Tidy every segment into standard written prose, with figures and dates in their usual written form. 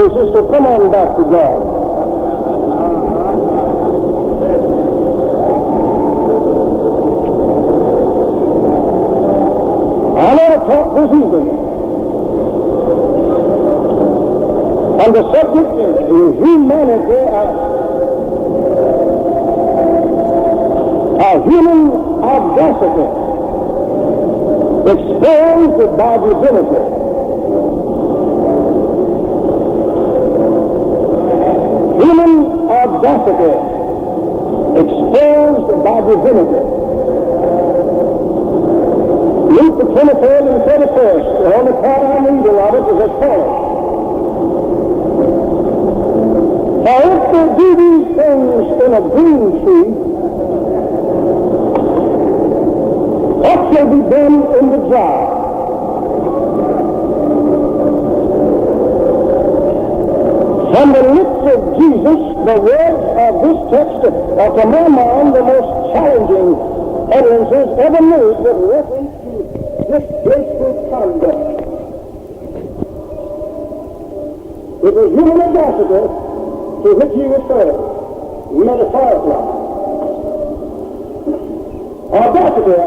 gracious to come on back to God. I want to talk this evening on the subject of humanity, human audacity exposed by divinity. Human audacity exposed by divinity. Luke the 23rd and 31st, the only part I'm reading of it is as follows. For if they do these things in a green tree, what shall be done in the dry? From the lips of Jesus, the words of this text are to my mind the most challenging utterances ever made with reference to this graceful conduct. It was human audacity to which he referred, metaphorically. Audacity,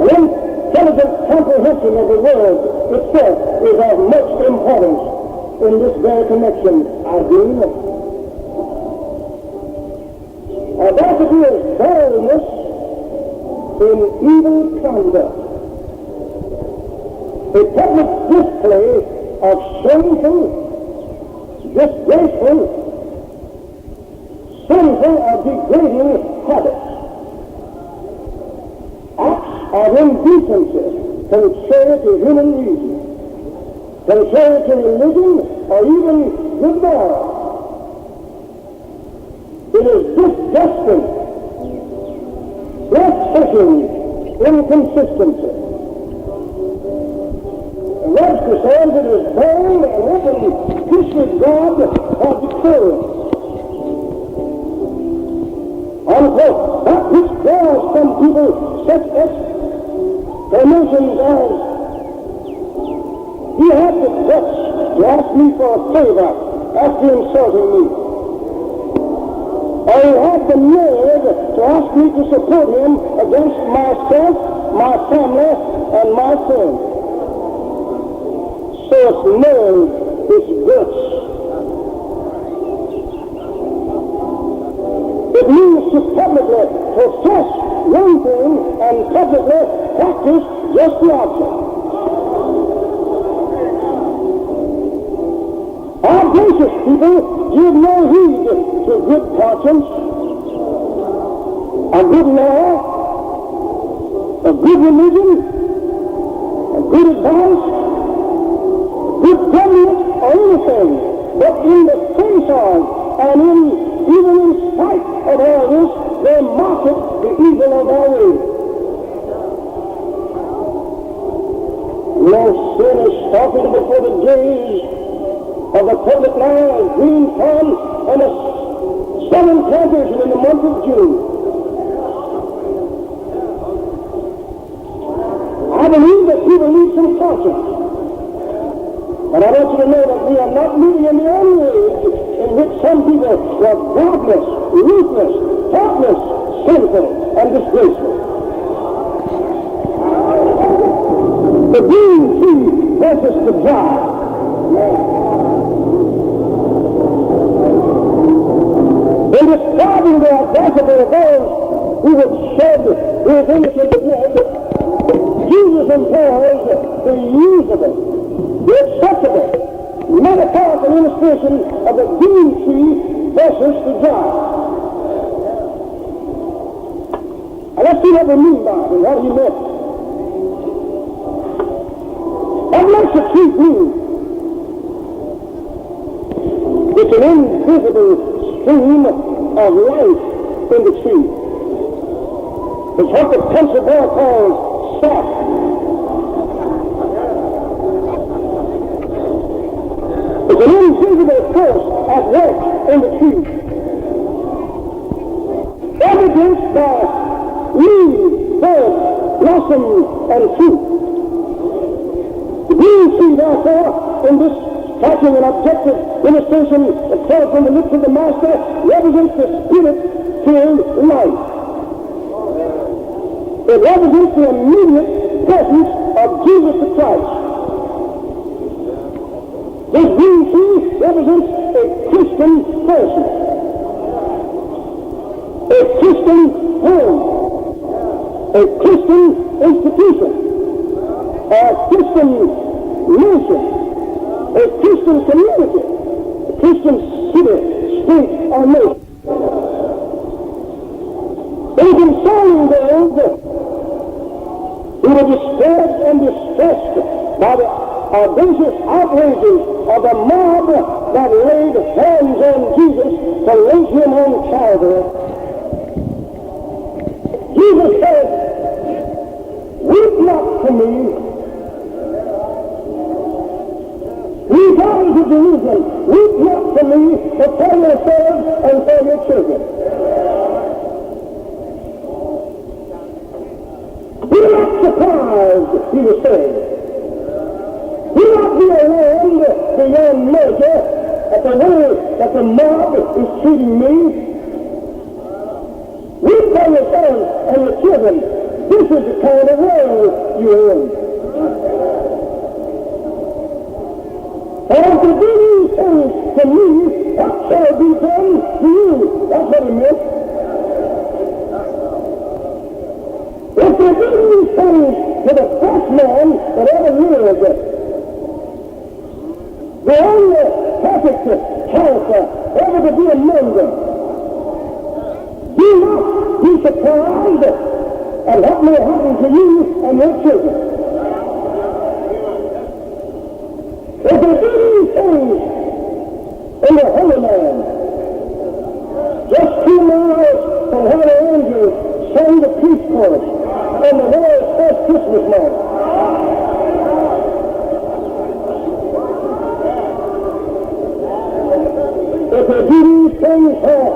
an intelligent comprehension of the word itself, is of much importance in this very connection, I deem. Audacity is boldness in evil conduct. A public display of shameful, disgraceful, sinful, or degrading habits. Acts of indecency contrary to human reason, contrary to religion, or even good morals. It is disgusting, breathtaking inconsistency. Webster says it is bold and open disregard of decorum. Unquote. That which draws some people such exclamations as, he had the guts to ask me for a favor after insulting me. Or he had the nerve to ask me to support him against myself, my family, and my friends. So it's nerve, it's guts. It means to publicly profess one thing and publicly practice just the opposite. Audacious people give no heed to good conscience, a good law, a good religion, a good advice, good government, or anything, but in the face of, and even in spite of all this, they market the evil of our ways. No sin is stalking before the gaze of the public line of green corn and a southern plantation in the month of June. I believe that people need some conscience. But I want you to know that we are not living in the old age in which some people were godless, ruthless, thoughtless, sinful, and disgraceful. The green tree versus the dry. In describing the audacity of those who would shed his innocent blood, Jesus employs the usable, the acceptable, metaphorical illustration of the green tree versus the dry. Now let's see what we mean by it and what he meant. What makes a tree green? It's an invisible stream of life in the tree. It's what the pencil boy calls sap. It's an invisible force at work in the tree. Evidenced by leaves, buds, blossoms, and fruit. The green tree, therefore, in this catching an objective illustration that fell from the lips of the Master, represents the Spirit-filled life. It represents the immediate presence of Jesus the Christ. This green tree represents a Christian person, a Christian home, a Christian institution, a Christian nation, a Christian community, a Christian city, state, or nation. In concerning those who were disturbed and distressed by the audacious outrages of the mob that laid hands on Jesus to lay him on Calvary, Jesus said, "Weep not for me. Ye daughters of Jerusalem, weep not for me, but for yourselves and for your children." Be not surprised, he was saying. Do not be alarmed beyond measure at the way that the mob is treating me. Weep for yourselves and your children. This is the kind of world you're in. And to do these things to me, what shall be done to you? That's what he meant. If they do these things to the first man that ever lived, the only perfect character ever to be among them, do not be surprised at what may happen to you and your children. If they do these things in the Holy Land, just 2 miles from where the angels sang the peace chorus on the world's first Christmas night, if they do these things where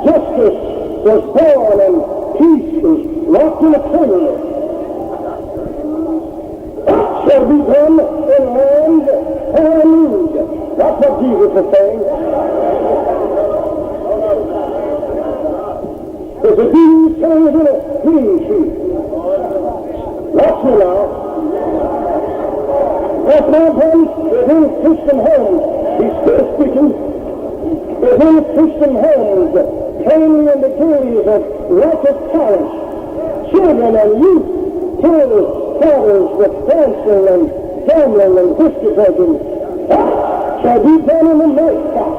justice was born and peace was locked in a cradle, what shall be done in land or need? That's what Jesus is saying. If they do these things in a green tree, watch me now. That man is in Christian homes. He's still speaking. Within Christian homes, plainly in the gaze of righteous parents, children and youth, till fathers with dancing and gambling and whiskey drinking, what shall be done in the night box?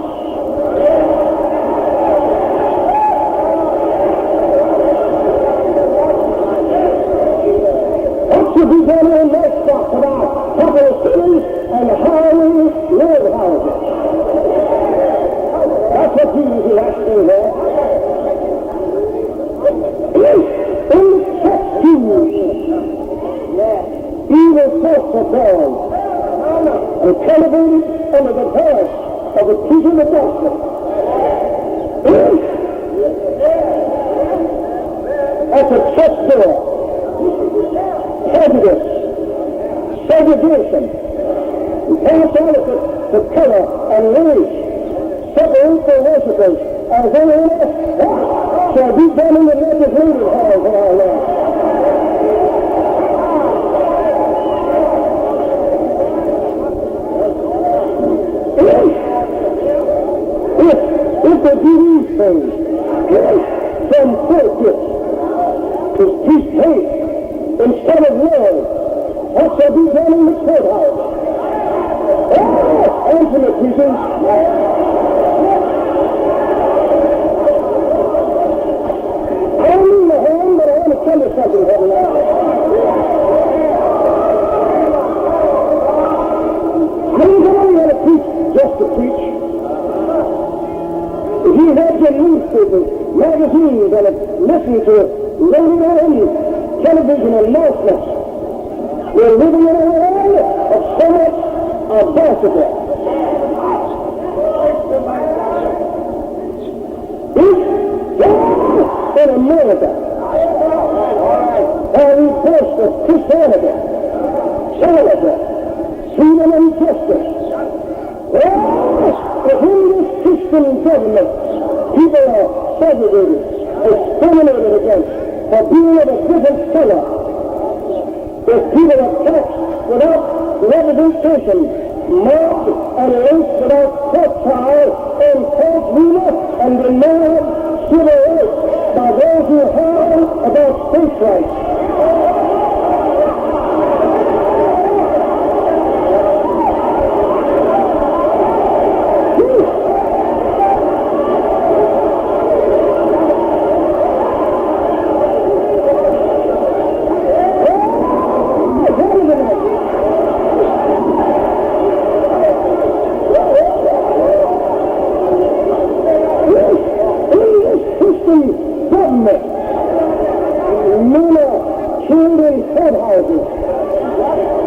What shall be done in the night box of our capital cities and highway road houses? That's what Jesus is asking there. If in the church pews, evil thoughts are born and cultivated under the voice of the preaching of the gospel, if at the church door, prejudice, segregation, partiality to color and race separate the worshipers as they are, what shall be done in the legislative halls of our land? If they do these things, from focus to teach hate instead of love, what shall be done in the courthouse? Oh, answer me, preachers. I don't mean the hand, but I want to tell you something here now. I didn't come out here to preach just to preach. If you read your newspapers, magazines, and listened to radio and television announcements, we're living in a world of so much audacity. In America, where we boast of Christianity, charity, freedom, and justice, within this Christian government, people are segregated, exterminated against, for being of a different color. There's people are taxed without representation, mobbed and lynched without court trial and court ruler, and denied civil rights by those who howl about states' rights.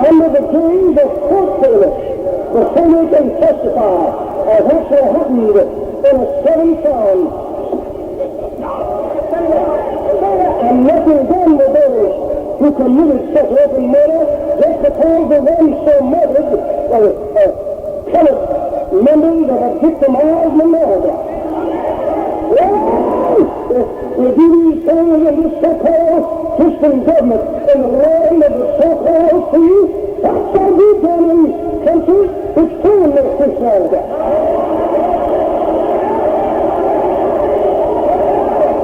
Under the gaze of court bailiffs, before they can testify as actually happened in a 7-town. And nothing done with those who committed such open murder just because the one so murdered colored members of a victimized minority. We do these things in this so-called Christian government in the land of the so-called free. That's what we've done in countries which claim their Christianity.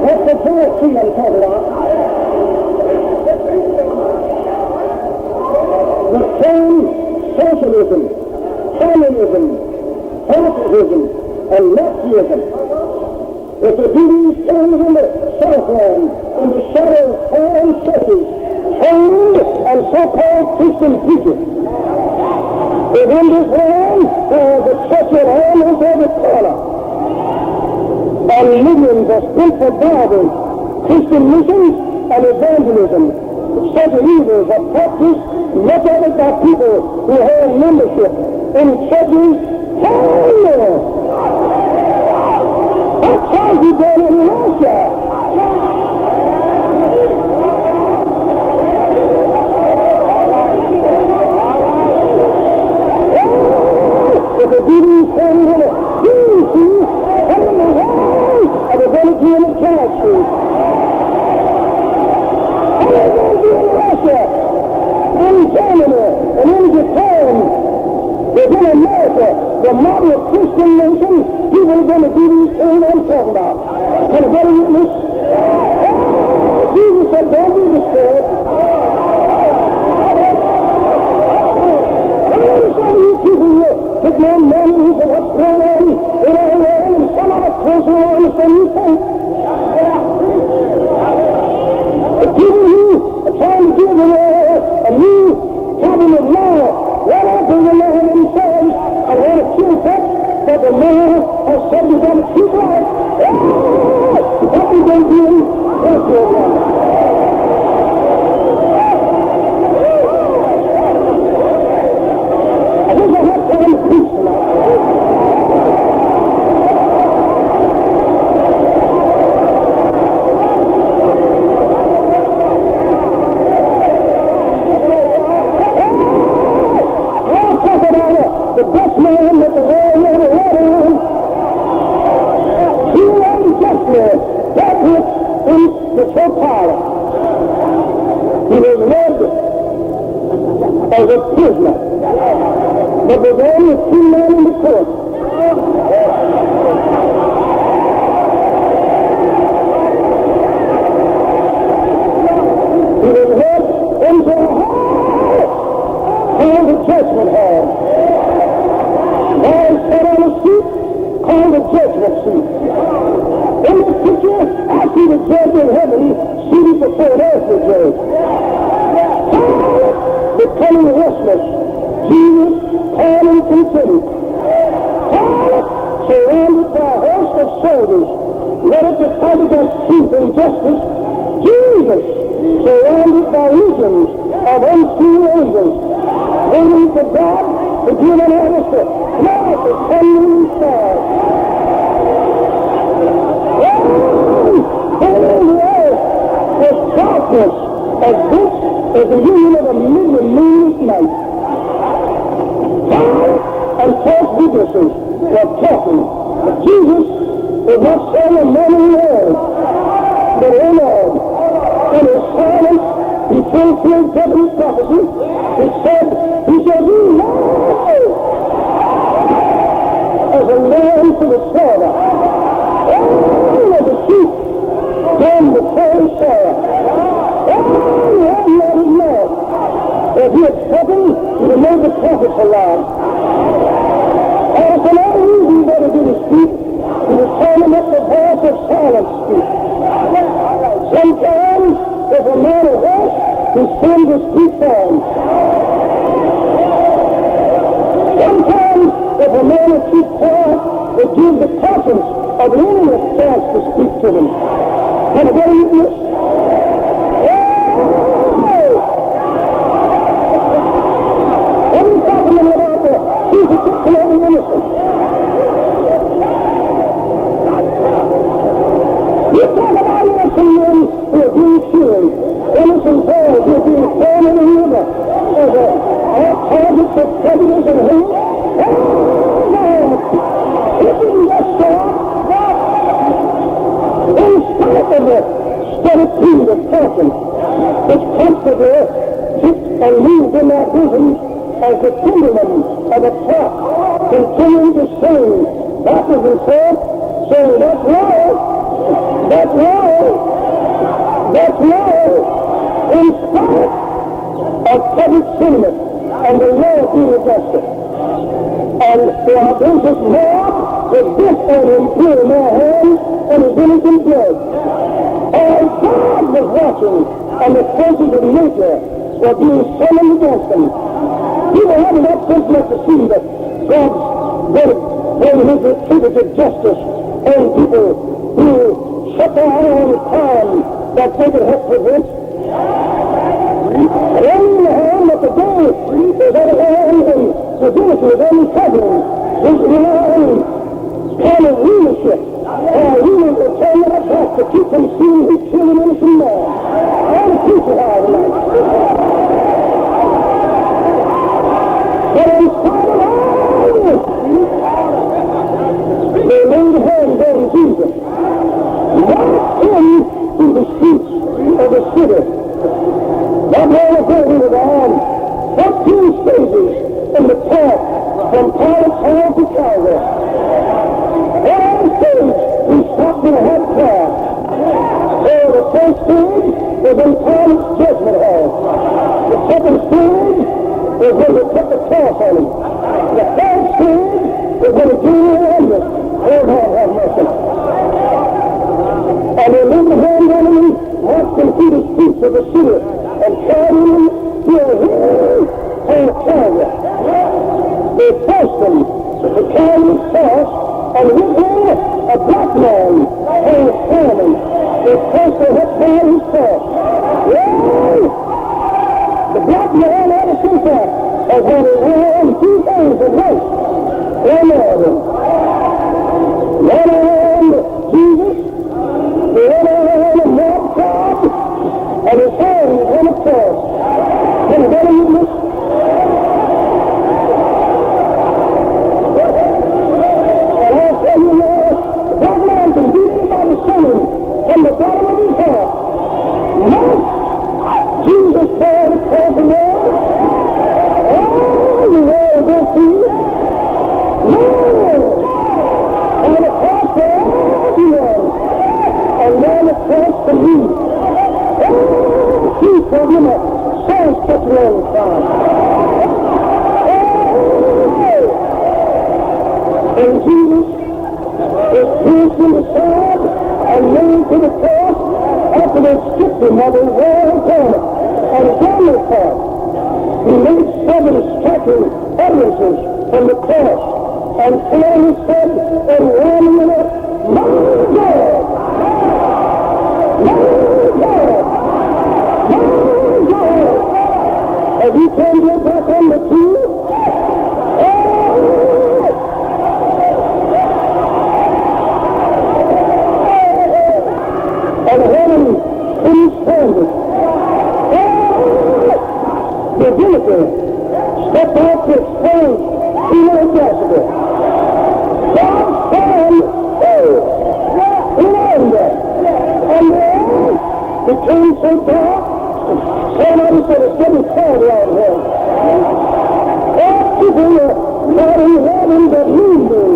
That's the Pharisee I'm talking about. The same socialism, communism, fascism, and Nazism. If they do these things in the Southland, in the shadow of foreign churches, trained and so-called Christian preachers, within this land, there is a church at almost every corner. And millions are spent for Bibles, Christian missions, and evangelism. Such evils are practiced, much of it by people who have membership in churches all over. That's how you done in Russia. If they do these things in a see, come in the way of the Divinity in the Church Street. And they're going to do in Russia, in Germany, and in Japan, within America, the model Christian nation. People are going to do these things I'm talking about. Can I get a witness? Jesus said, don't be disturbed. Some of you people here, take no money, you say what's going on in our land, and some of us closer on the same you think. The people who are trying to give a new cabinet law, right after the law themselves, and want to kill that. But the Lord has said you're going to keep life. What are you going to do? That's your life. I wish I had time to preach tonight. I'll talk about the best man that the world ever had on. He unjustly dealt with in the Pilate. He was led as a prisoner, but there was only 2 men in the court. He was led into a hall called the judgment hall. Man sat on a seat called the judgment seat. In this picture, I see the judge in heaven seated before an earthly judge. Becoming restless, Jesus, calm and considered. Surrounded by a host of soldiers, ready to fight against truth and justice. Jesus, surrounded by legions of unseen angels, waiting for God to give an answer. Now the thundering stars. Filling the earth with darkness as this is the union of a million moons night. And false witnesses was talking. But Jesus was not saying a many words, but oh Lord, in his silence, he fulfilled David's prophecy. He said, you know, as a lamb to the slaughter, all of the sheep from the prairie soil. Oh, you have not his Lord. If he had spoken, he would have made the prophets alive. And for no reason better did he speak. He was turning up the voice of silence speak. Sometimes, if a man is hoarse, he sends to speak for him. Sometimes, if a man is too quiet, it gives the conscience of the enemy a chance to speak to them. Can I get a witness? What are you talking about there? Jesus took to every innocent. You talk about innocent men who are being killed. Innocent boys who are being thrown in the river as all targets of prejudice and hate. Oh, no! It didn't just stop. In spite of the steady of talking, which constantly kicked and moved in their bosoms as the pendulum of a clock continued to swing backwards and forth, saying, that's right, that's right, that's right, in spite of public sentiment and the law being against it. And the audacious mob was bent on him in their hands and his innocent blood. And God was watching, and the forces of nature were being summoned against them. People haven't got sense enough to see that God's verdict when his retributive justice on people who shut their eye on crime that they could help prevent. And on the hand that the day is at hand and Divinity is uncovering his renowned kind of rulership. He will turn that back to keep them seeing who killed an innocent man. All the people are tonight. But in spite of all this, they laid hands on Jesus, marched him through the streets of the city. That man of God was on 14 stages in the path from Pilate's hall to Calvary. Every stage we stopped and had prayer. So the first stage was in Pilate's judgment hall. The second stage was when they put the cross on him. The third stage was when the jury ended. Oh, God, have mercy. And they laid the hand on him, marched him through the streets of the city, and carried him to a hill on Calvary. They forced him to carry his cross, and with him a black man on his family. They forced him to carry his cross. Yay! The black man had a symptom of what he wore 2 days of race. One arm. One arm Jesus, the other arm a mob crowd, and his hands on a cross. Can you get a witness? And I'll tell you now, that man can beat anybody singing from the bottom of his heart. Most Jesus bore the cross of man. Oh, the world will see it. Lord! And the cross for everyone. And then the cross for me. Oh, keep for him up. Sounds such a long time. Oh! And Jesus is pierced in the side and nailed to the cross after they stripped him of his royal garment and garment part. He made 7 striking utterances from the cross and clearly said in 1 minute, my God! My God! My God! Have you turned your back on the two? And heaven couldn't stand it. Divinity stepped out to expose human audacity. stand in anger. And then became so dark, somebody said it's getting cold out here. All people were not in heaven but moving.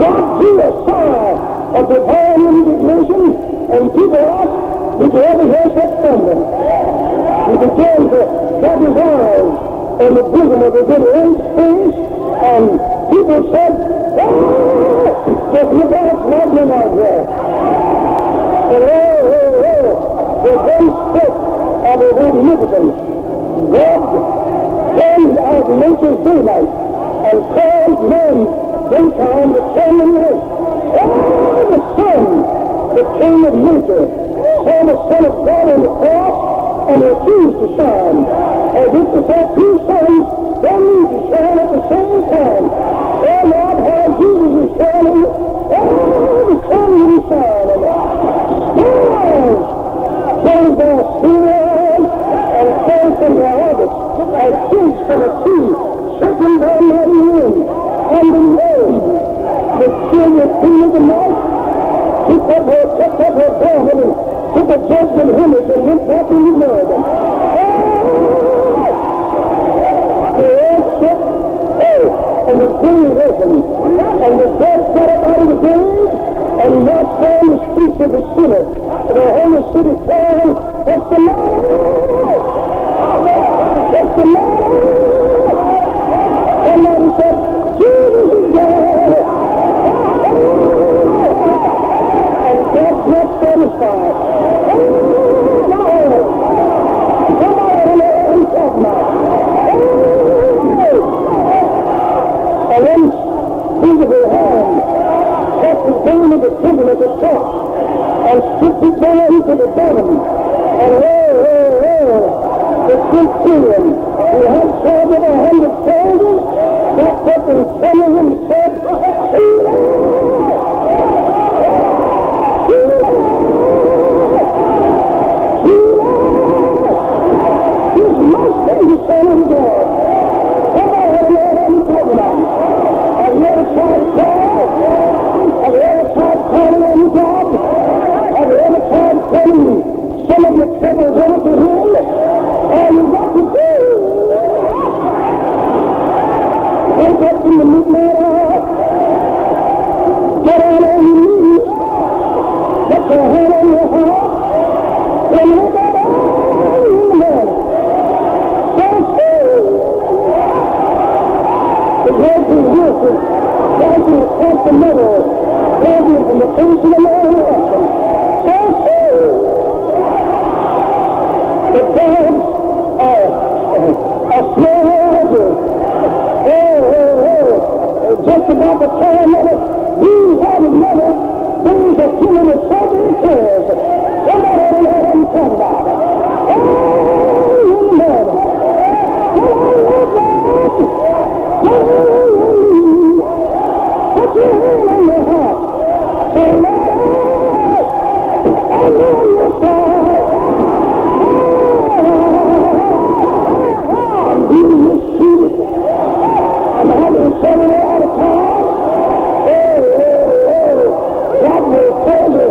God drew a sign of divine indignation, and people asked, did you ever hear such thunder? He began to have his eyes on the bosom of the good old face, and people said, just look out, it's lightning out there. And the very spoke of his omnipotence. God turned out nature's daylight and called men daytime to turn and live. The sun, the king of nature, saw the Son of God on the cross and refused to shine. As if to say, two suns don't need to shine at the same time. Oh Lord, how Jesus is shining. The sun will shine. Stars change their scenery and fall from their orbits as seeds from a tree shaken by mighty wind. And the rain, the silver queen of the night, took up her garment and took a judgment image and went back in the mud. The earth shook, and the grave opened, and the dead got up out of the grave, and marched down the streets of the sinner. The holy city crying, "What's the matter? What's the matter?" Somebody said, "Jesus is dead." And God's not satisfied. And then visible hand touched the down of the temple at the top and stripped it down to the bottom. And the centurion, who had charge of 100 soldiers, backed up in front of him and said, "This must be the Son of God." Somebody know what I'm talking about. Have you ever tried prayer? Have you ever tried calling on God? Have you ever tried telling some of your troubles over to Him? All you got to do, wake up in the midnight hour, get on your knees, put your hand on your heart, and look up all in the morning. So still, the Lord is working, rising across the meadow, rising from the face of the Lord in action. So still, the dogs are slow. Just about the time of it, these are the mother, things are killing the southern cares. Somebody don't know what I'm talking about. You know. Put your hand on your heart. Say, Lord, I know your side. I'm being mistreated. I'm having trouble all the time. God will tell the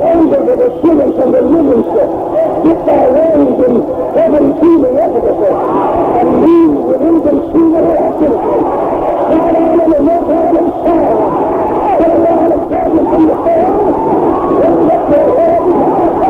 angels of the sinners and the living stuff. Get their wings and heaven see the efficacy. And leave with inconceivable activity. Fly down in the mountain and sound. Put around the darkness from the fall. And let your head $25.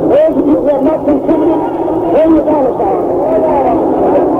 Those of you who have not contributed, bring your dollar sign.